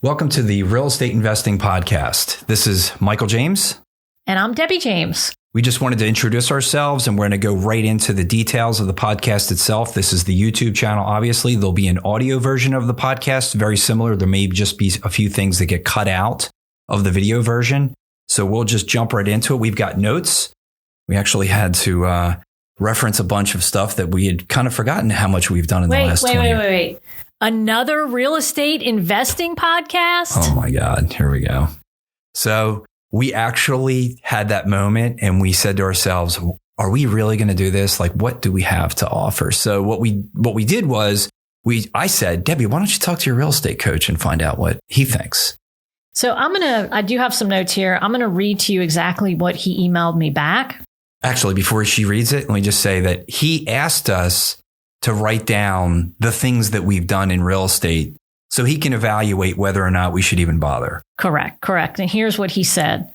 Welcome to the Real Estate Investing Podcast. This is Michael James. And I'm Debbie James. We just wanted to introduce ourselves and we're going to go right into the details of the podcast itself. This is the YouTube channel, obviously. There'll be an audio version of the podcast, very similar. There may just be a few things that get cut out of the video version. So we'll just jump right into it. We've got notes. We actually had to reference a bunch of stuff that we had kind of forgotten how much we've done in the last 20 years. Wait. Another real estate investing podcast? Oh my God. Here we go. So we actually had that moment and we said to ourselves, are we really going to do this? Like, what do we have to offer? So what we did was I said, Debbie, why don't you talk to your real estate coach and find out what he thinks? So I do have some notes here. I'm going to read to you exactly what he emailed me back. Actually, before she reads it, let me just say that he asked us to write down the things that we've done in real estate so he can evaluate whether or not we should even bother. Correct. And here's what he said.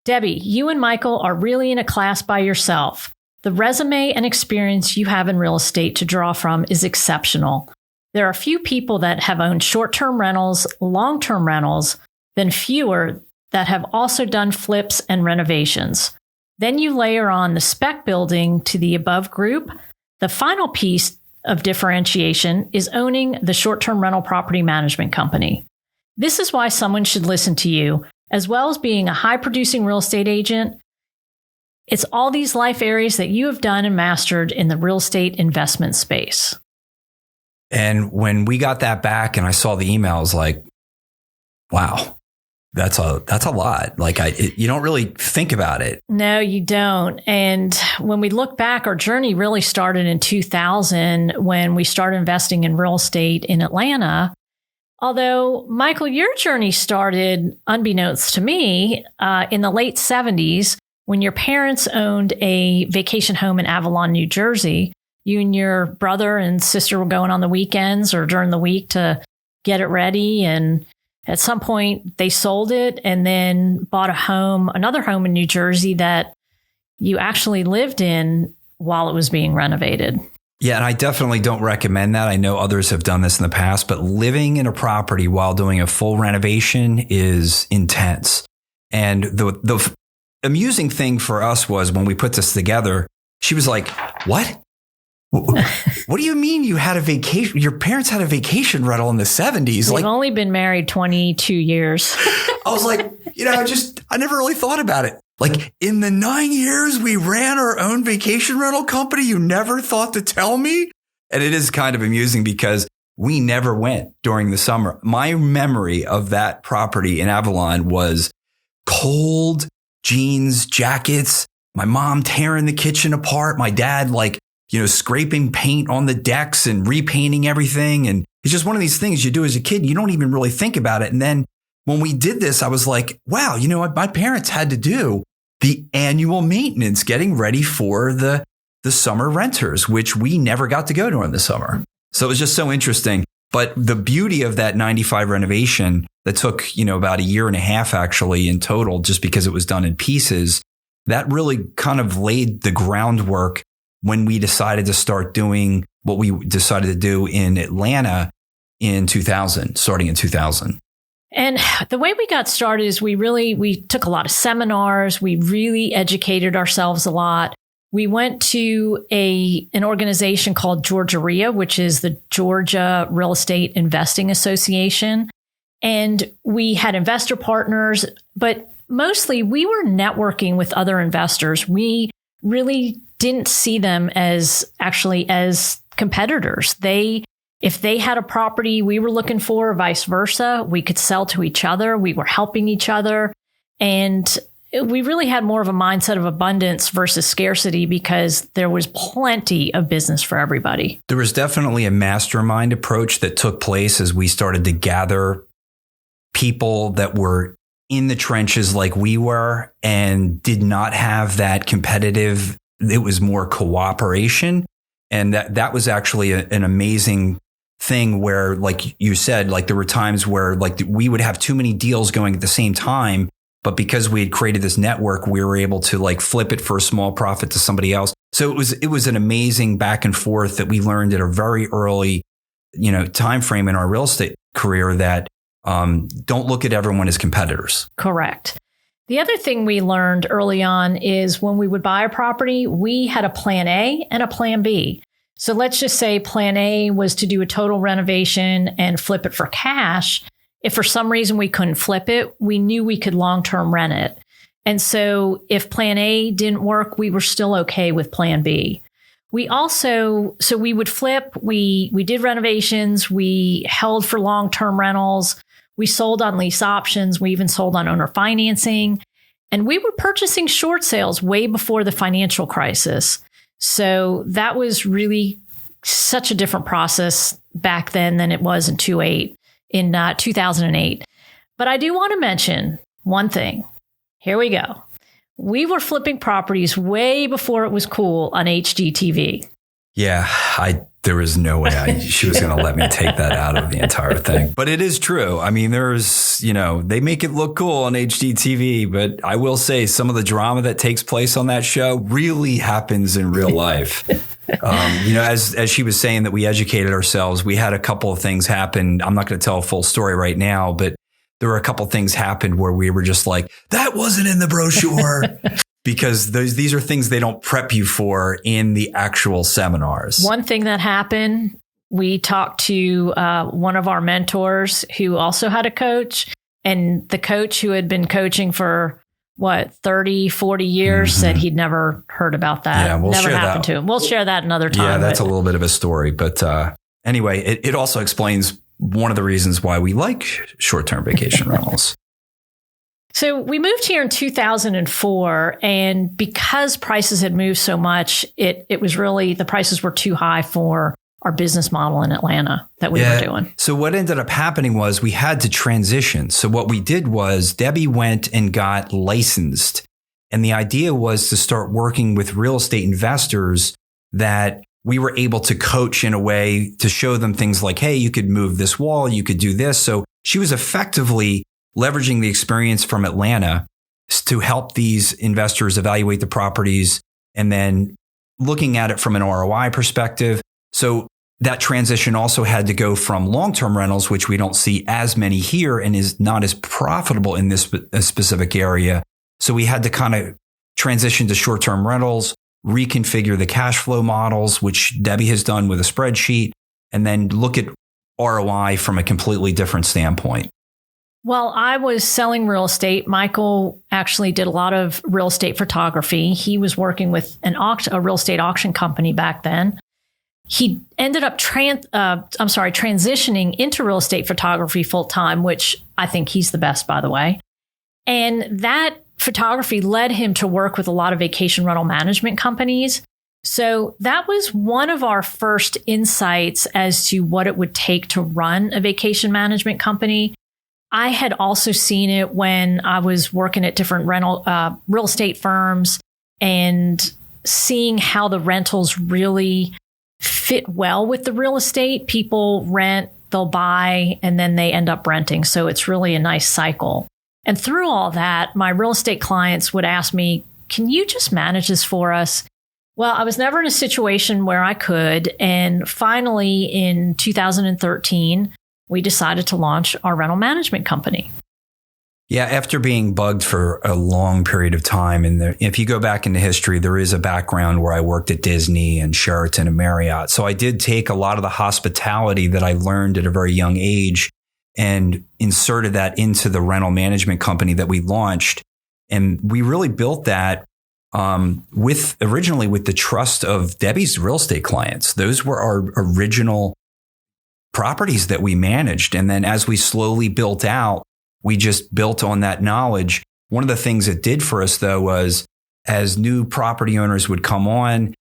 Debbie, you and Michael are really in a class by yourself. The resume and experience you have in real estate to draw from is exceptional. There are few people that have owned short-term rentals, long-term rentals, then fewer that have also done flips and renovations. Then you layer on the spec building to the above group. The final piece of differentiation is owning the short-term rental property management company. This is why someone should listen to you, as well as being a high-producing real estate agent. It's all these life areas that you have done and mastered in the real estate investment space. And when we got that back and I saw the email, I was like, wow. That's a lot. Like you don't really think about it. No, you don't. And when we look back, our journey really started in 2000 when we started investing in real estate in Atlanta. Although, Michael, your journey started, unbeknownst to me, in the late 70s when your parents owned a vacation home in Avalon, New Jersey. You and your brother and sister were going on the weekends or during the week to get it ready, and at some point, they sold it and then bought another home in New Jersey that you actually lived in while it was being renovated. Yeah, and I definitely don't recommend that. I know others have done this in the past, but living in a property while doing a full renovation is intense. And the amusing thing for us was when we put this together, she was like, what? What do you mean you had a vacation? Your parents had a vacation rental in the 70s. We've only been married 22 years. I was like, I never really thought about it. Like in the 9 years we ran our own vacation rental company, you never thought to tell me? And it is kind of amusing because we never went during the summer. My memory of that property in Avalon was cold jeans, jackets, my mom tearing the kitchen apart, my dad scraping paint on the decks and repainting everything. And it's just one of these things you do as a kid. You don't even really think about it. And then when we did this, I was like, wow, you know what? My parents had to do the annual maintenance getting ready for the summer renters, which we never got to go during the summer. So it was just so interesting. But the beauty of that 95 renovation that took, about a year and a half actually in total, just because it was done in pieces, that really kind of laid the groundwork when we decided to start doing what we decided to do in Atlanta starting in 2000. And the way we got started is we took a lot of seminars. We really educated ourselves a lot. We went to an organization called Georgia REIA, which is the Georgia Real Estate Investing Association. And we had investor partners, but mostly we were networking with other investors. We really didn't see them as competitors. If they had a property we were looking for, vice versa, we could sell to each other. We were helping each other. And we really had more of a mindset of abundance versus scarcity because there was plenty of business for everybody. There was definitely a mastermind approach that took place as we started to gather people that were in the trenches like we were and did not have that competitive. It was more cooperation. And that was actually an amazing thing where, like you said, like there were times where like we would have too many deals going at the same time. But because we had created this network, we were able to like flip it for a small profit to somebody else. So it was an amazing back and forth that we learned at a very early, time frame in our real estate career that Don't look at everyone as competitors. Correct. The other thing we learned early on is when we would buy a property, we had a plan A and a plan B. So let's just say plan A was to do a total renovation and flip it for cash. If for some reason we couldn't flip it, we knew we could long-term rent it. And so if plan A didn't work, we were still okay with plan B. We also, so we would flip, we did renovations, we held for long-term rentals, we sold on lease options, we even sold on owner financing, and we were purchasing short sales way before the financial crisis. So that was really such a different process back then than it was in 2008. But I do want to mention one thing. Here we go. We were flipping properties way before it was cool on HGTV. Yeah, there was no way she was going to let me take that out of the entire thing. But it is true. I mean, they make it look cool on HGTV, but I will say some of the drama that takes place on that show really happens in real life. As she was saying that we educated ourselves, we had a couple of things happen. I'm not going to tell a full story right now, but there were a couple of things happened where we were just like, that wasn't in the brochure. Because these are things they don't prep you for in the actual seminars. One thing that happened, we talked to one of our mentors who also had a coach, and the coach who had been coaching for 30, 40 years said he'd never heard about that. Yeah, never happened to him. We'll share that another time. Yeah, that's a little bit of a story. But anyway, it also explains one of the reasons why we like short-term vacation rentals. So we moved here in 2004, and because prices had moved so much, it was really, the prices were too high for our business model in Atlanta that we were doing. So what ended up happening was we had to transition. So what we did was Debbie went and got licensed. And the idea was to start working with real estate investors that we were able to coach in a way to show them things like, hey, you could move this wall, you could do this. So she was effectively leveraging the experience from Atlanta to help these investors evaluate the properties and then looking at it from an ROI perspective. So that transition also had to go from long-term rentals, which we don't see as many here and is not as profitable in this specific area. So we had to kind of transition to short-term rentals, reconfigure the cash flow models, which Debbie has done with a spreadsheet, and then look at ROI from a completely different standpoint. While I was selling real estate, Michael actually did a lot of real estate photography. He was working with a real estate auction company back then. He ended up transitioning into real estate photography full time, which I think he's the best, by the way. And that photography led him to work with a lot of vacation rental management companies. So that was one of our first insights as to what it would take to run a vacation management company. I had also seen it when I was working at different real estate firms and seeing how the rentals really fit well with the real estate. People rent, they'll buy, and then they end up renting. So it's really a nice cycle. And through all that, my real estate clients would ask me, can you just manage this for us? Well, I was never in a situation where I could. And finally, in 2013, we decided to launch our rental management company. Yeah, after being bugged for a long period of time, and if you go back into history, there is a background where I worked at Disney and Sheraton and Marriott. So I did take a lot of the hospitality that I learned at a very young age and inserted that into the rental management company that we launched. And we really built that originally with the trust of Debbie's real estate clients. Those were our original properties that we managed. And then as we slowly built out, we just built on that knowledge. One of the things it did for us, though, was as new property owners would come on,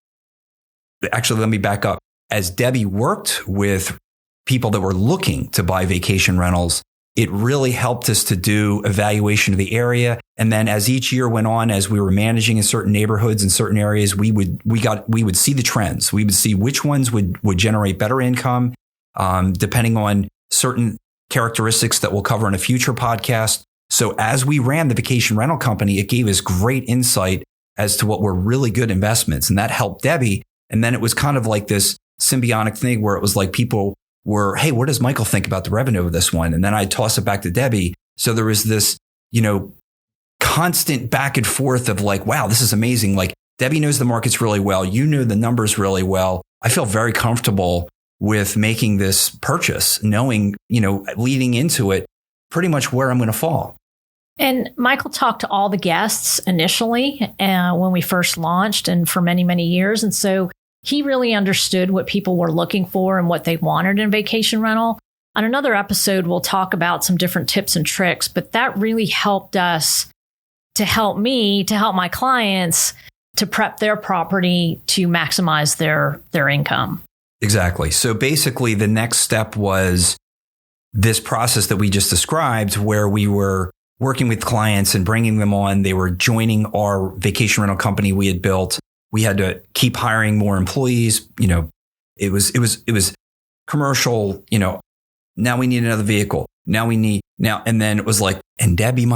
actually, let me back up. As Debbie worked with people that were looking to buy vacation rentals, it really helped us to do evaluation of the area. And then as each year went on, as we were managing in certain neighborhoods and certain areas, we would see the trends. We would see which ones would generate better income, depending on certain characteristics that we'll cover in a future podcast. So as we ran the vacation rental company, it gave us great insight as to what were really good investments. And that helped Debbie. And then it was kind of like this symbiotic thing where it was like people were, hey, what does Michael think about the revenue of this one? And then I'd toss it back to Debbie. So there was this, constant back and forth of like, wow, this is amazing. Like Debbie knows the markets really well. You know the numbers really well. I feel very comfortable with making this purchase, knowing, leading into it pretty much where I'm going to fall. And Michael talked to all the guests initially when we first launched and for many, many years. And so he really understood what people were looking for and what they wanted in vacation rental. On another episode, we'll talk about some different tips and tricks, but that really helped us to help my clients to prep their property to maximize their income. Exactly. So basically the next step was this process that we just described where we were working with clients and bringing them on. They were joining our vacation rental company we had built. We had to keep hiring more employees. It was commercial, now we need another vehicle. And then it was like, and Debbie,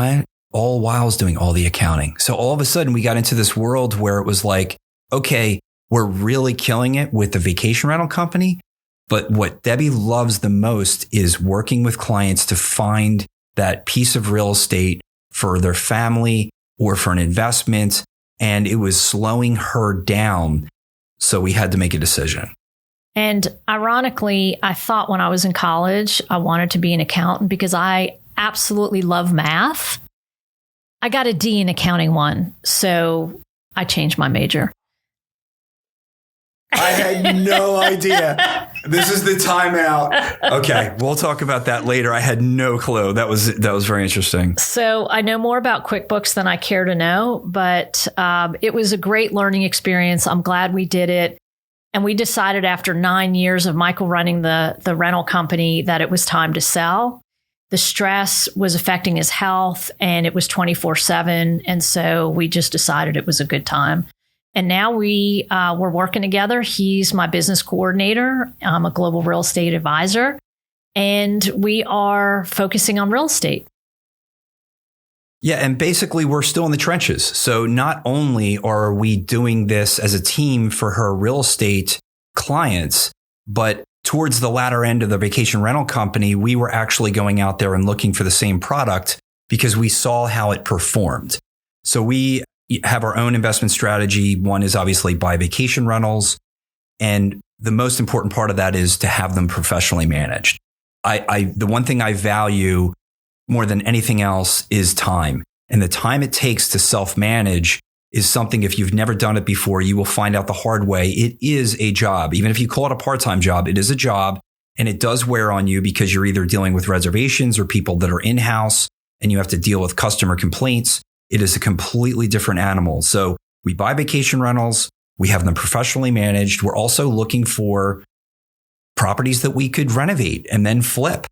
all while was doing all the accounting. So all of a sudden we got into this world where it was like, okay, we're really killing it with the vacation rental company. But what Debbie loves the most is working with clients to find that piece of real estate for their family or for an investment. And it was slowing her down. So we had to make a decision. And ironically, I thought when I was in college, I wanted to be an accountant because I absolutely love math. I got a D in accounting 1, so I changed my major. I had no idea. This is the timeout. Okay, we'll talk about that later. I had no clue. That was very interesting. So I know more about QuickBooks than I care to know, but it was a great learning experience. I'm glad we did it. And we decided after 9 years of Michael running the rental company that it was time to sell. The stress was affecting his health and it was 24/7. And so we just decided it was a good time. And now we're working together. He's my business coordinator. I'm a global real estate advisor. And we are focusing on real estate. Yeah. And basically, we're still in the trenches. So not only are we doing this as a team for her real estate clients, but towards the latter end of the vacation rental company, we were actually going out there and looking for the same product because we saw how it performed. So we have our own investment strategy. One is obviously buy vacation rentals. And the most important part of that is to have them professionally managed. The one thing I value more than anything else is time. And the time it takes to self-manage is something, if you've never done it before, you will find out the hard way. It is a job. Even if you call it a part-time job, it is a job and it does wear on you because you're either dealing with reservations or people that are in-house and you have to deal with customer complaints. It is a completely different animal. So we buy vacation rentals. We have them professionally managed. We're also looking for properties that we could renovate and then flip.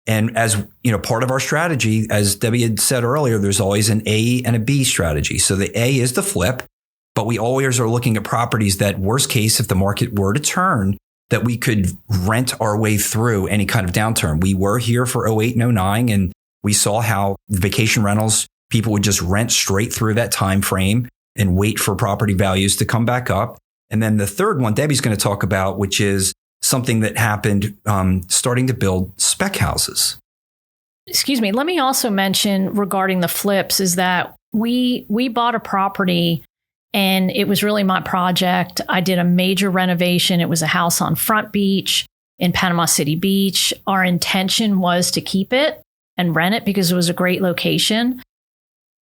And as part of our strategy, as Debbie had said earlier, there's always an A and a B strategy. So the A is the flip, but we always are looking at properties that, worst case, if the market were to turn, that we could rent our way through any kind of downturn. We were here for 08 and 09, and we saw how vacation rentals, people would just rent straight through that time frame and wait for property values to come back up. And then the third one Debbie's going to talk about, which is something that happened starting to build spec houses. Excuse me. Let me also mention regarding the flips is that we bought a property and it was really my project. I did a major renovation. It was a house on Front Beach in Panama City Beach. Our intention was to keep it and rent it because it was a great location.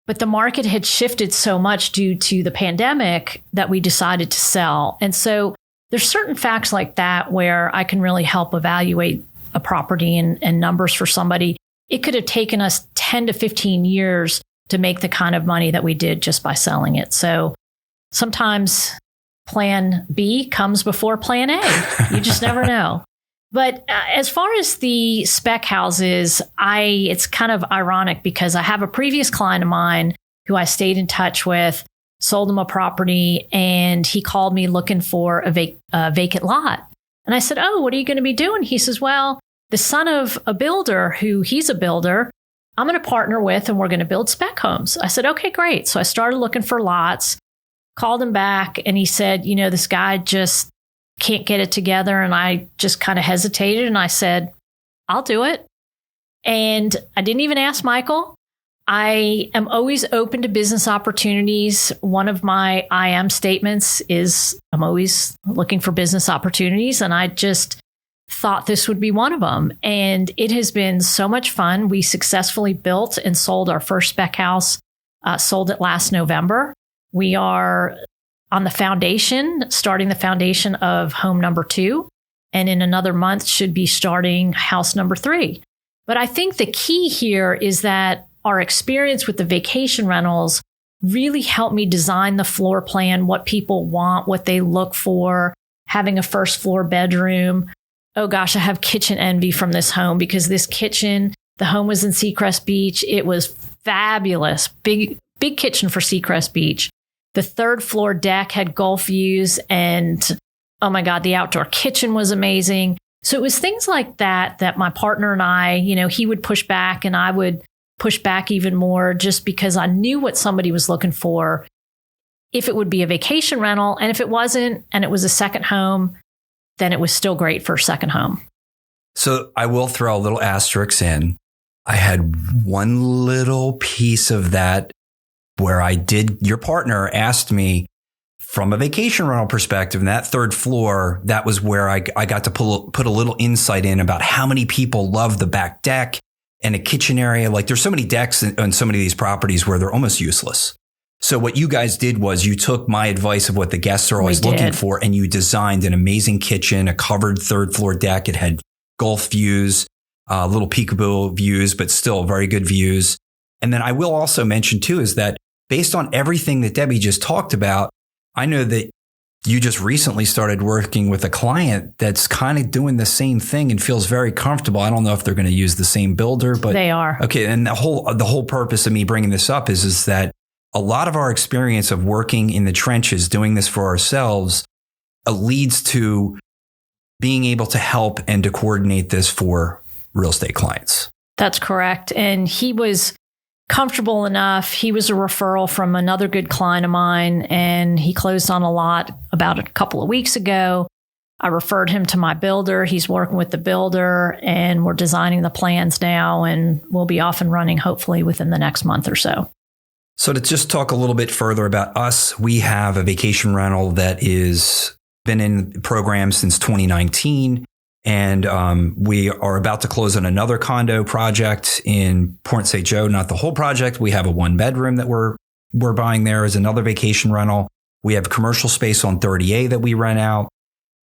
But the market had shifted so much due to the pandemic that we decided to sell. And so there's certain facts like that where I can really help evaluate a property and numbers for somebody. It could have taken us 10 to 15 years to make the kind of money that we did just by selling it. So sometimes plan B comes before plan A. You just never know. But as far as the spec houses, it's kind of ironic because I have a previous client of mine who I stayed in touch with, sold him a property, and he called me looking for a vacant lot. And I said, "Oh, what are you going to be doing?" He says, "Well, the son of a builder he's a builder, I'm going to partner with, and we're going to build spec homes." I said, "Okay, great." So I started looking for lots, called him back, and he said, "This guy just can't get it together. And I just kind of hesitated and I said, I'll do it. And I didn't even ask Michael. I am always open to business opportunities. One of my I am statements is I'm always looking for business opportunities. And I just thought this would be one of them. And it has been so much fun. We successfully built and sold our first spec house, sold it last November. We are on the foundation, starting the foundation of home number 2. And in another month should be starting house number 3. But I think the key here is that our experience with the vacation rentals really helped me design the floor plan, what people want, what they look for, having a first floor bedroom. Oh gosh, I have kitchen envy from this home because this kitchen, the home was in Seacrest Beach. It was fabulous. Big kitchen for Seacrest Beach. The 3rd floor deck had Gulf views and oh my God, the outdoor kitchen was amazing. So it was things like that my partner and I, he would push back and I would push back even more just because I knew what somebody was looking for. If it would be a vacation rental, and if it wasn't, and it was a second home, then it was still great for a second home. So I will throw a little asterisk in. I had one little piece of that where your partner asked me from a vacation rental perspective, and that 3rd floor, that was where I got to put a little insight in about how many people love the back deck and a kitchen area. Like there's so many decks on so many of these properties where they're almost useless. So what you guys did was you took my advice of what the guests are always looking for, and you designed an amazing kitchen, a covered 3rd floor deck. It had Gulf views, little peekaboo views, but still very good views. And then I will also mention too, is that based on everything that Debbie just talked about, I know that you just recently started working with a client that's kind of doing the same thing and feels very comfortable. I don't know if they're going to use the same builder, but they are. Okay. And the whole purpose of me bringing this up is that a lot of our experience of working in the trenches, doing this for ourselves, leads to being able to help and to coordinate this for real estate clients. That's correct. And he was comfortable enough. He was a referral from another good client of mine, and he closed on a lot about a couple of weeks ago. I referred him to my builder. He's working with the builder, and we're designing the plans now, and we'll be off and running hopefully within the next month or so. So to just talk a little bit further about us, we have a vacation rental that is been in program since 2019. And we are about to close on another condo project in Port St. Joe. Not the whole project. We have a 1-bedroom that we're buying there as another vacation rental. We have commercial space on 30A that we rent out.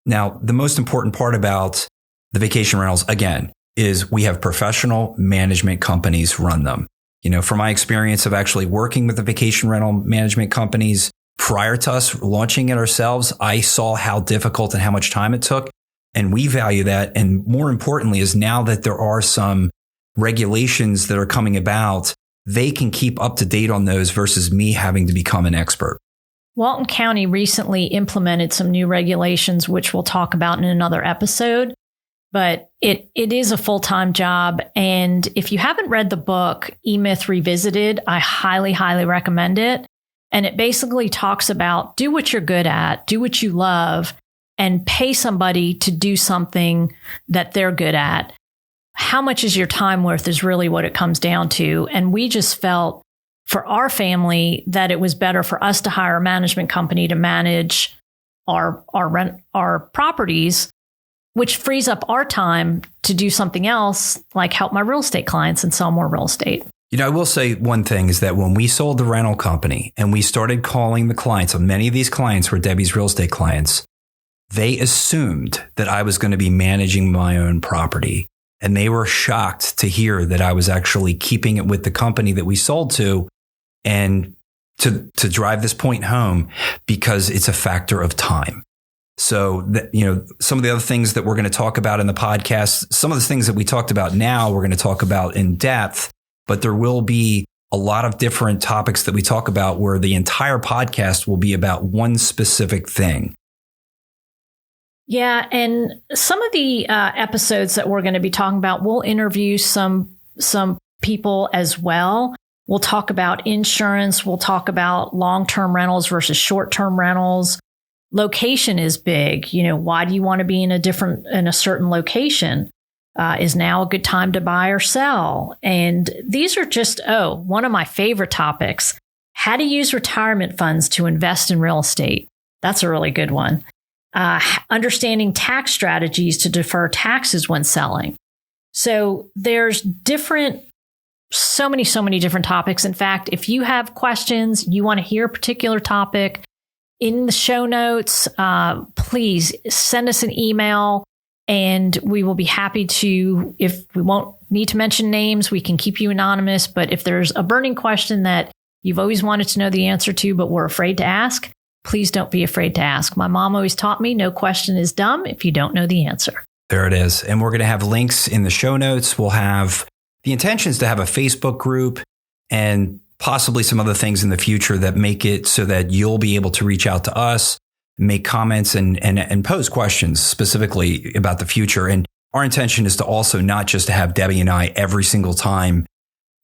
Now, the most important part about the vacation rentals, again, is we have professional management companies run them. From my experience of actually working with the vacation rental management companies prior to us launching it ourselves, I saw how difficult and how much time it took. And we value that. And more importantly is now that there are some regulations that are coming about, they can keep up to date on those versus me having to become an expert. Walton County recently implemented some new regulations, which we'll talk about in another episode. But it is a full-time job. And if you haven't read the book, E-Myth Revisited, I highly, highly recommend it. And it basically talks about do what you're good at, do what you love, and pay somebody to do something that they're good at. How much is your time worth is really what it comes down to. And we just felt for our family that it was better for us to hire a management company to manage our properties, which frees up our time to do something else, like help my real estate clients and sell more real estate. I will say one thing is that when we sold the rental company and we started calling the clients, and many of these clients were Debbie's real estate clients, they assumed that I was going to be managing my own property. And they were shocked to hear that I was actually keeping it with the company that we sold to. And to drive this point home, because it's a factor of time. So, some of the other things that we're going to talk about in the podcast, some of the things that we talked about now, we're going to talk about in depth, but there will be a lot of different topics that we talk about where the entire podcast will be about one specific thing. Yeah. And some of the episodes that we're going to be talking about, we'll interview some people as well. We'll talk about insurance. We'll talk about long-term rentals versus short-term rentals. Location is big. You know, why do you want to be in a certain location? Is now a good time to buy or sell? And these are just, one of my favorite topics, how to use retirement funds to invest in real estate. That's a really good one. Understanding tax strategies to defer taxes when selling. So there's so many different topics. In fact, if you have questions, you want to hear a particular topic, in the show notes, please send us an email and we will be happy to, if we won't need to mention names, we can keep you anonymous. But if there's a burning question that you've always wanted to know the answer to, but we're afraid to ask, please don't be afraid to ask. My mom always taught me no question is dumb if you don't know the answer. There it is. And we're going to have links in the show notes. We'll have the intentions to have a Facebook group and possibly some other things in the future that make it so that you'll be able to reach out to us, make comments and pose questions specifically about the future. And our intention is to also not just to have Debbie and I every single time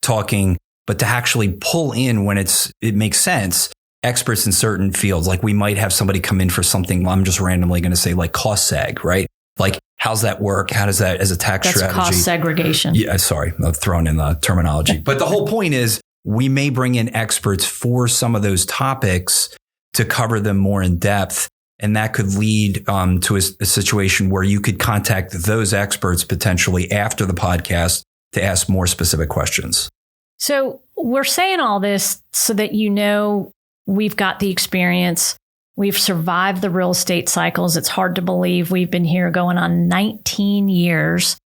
talking, but to actually pull in when it makes sense, experts in certain fields. Like we might have somebody come in for something, I'm just randomly going to say like cost seg, right? Like, how's that work? How does that as a tax strategy? That's cost segregation. Yeah, sorry, I'm throwing in the terminology. But the whole point is we may bring in experts for some of those topics to cover them more in depth. And that could lead to a situation where you could contact those experts potentially after the podcast to ask more specific questions. So we're saying all this so that you know we've got the experience. We've survived the real estate cycles. It's hard to believe we've been here going on 19 years.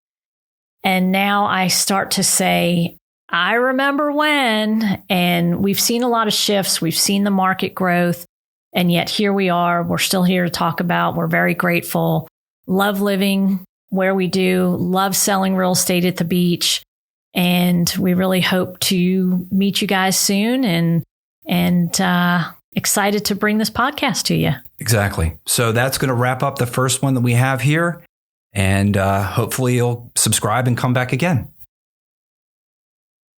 And now I start to say, I remember when, and we've seen a lot of shifts. We've seen the market growth. And yet here we are. We're still here to talk about. We're very grateful. Love living where we do. Love selling real estate at the beach. And we really hope to meet you guys soon and excited to bring this podcast to you. Exactly. So that's going to wrap up the first one that we have here. And hopefully you'll subscribe and come back again.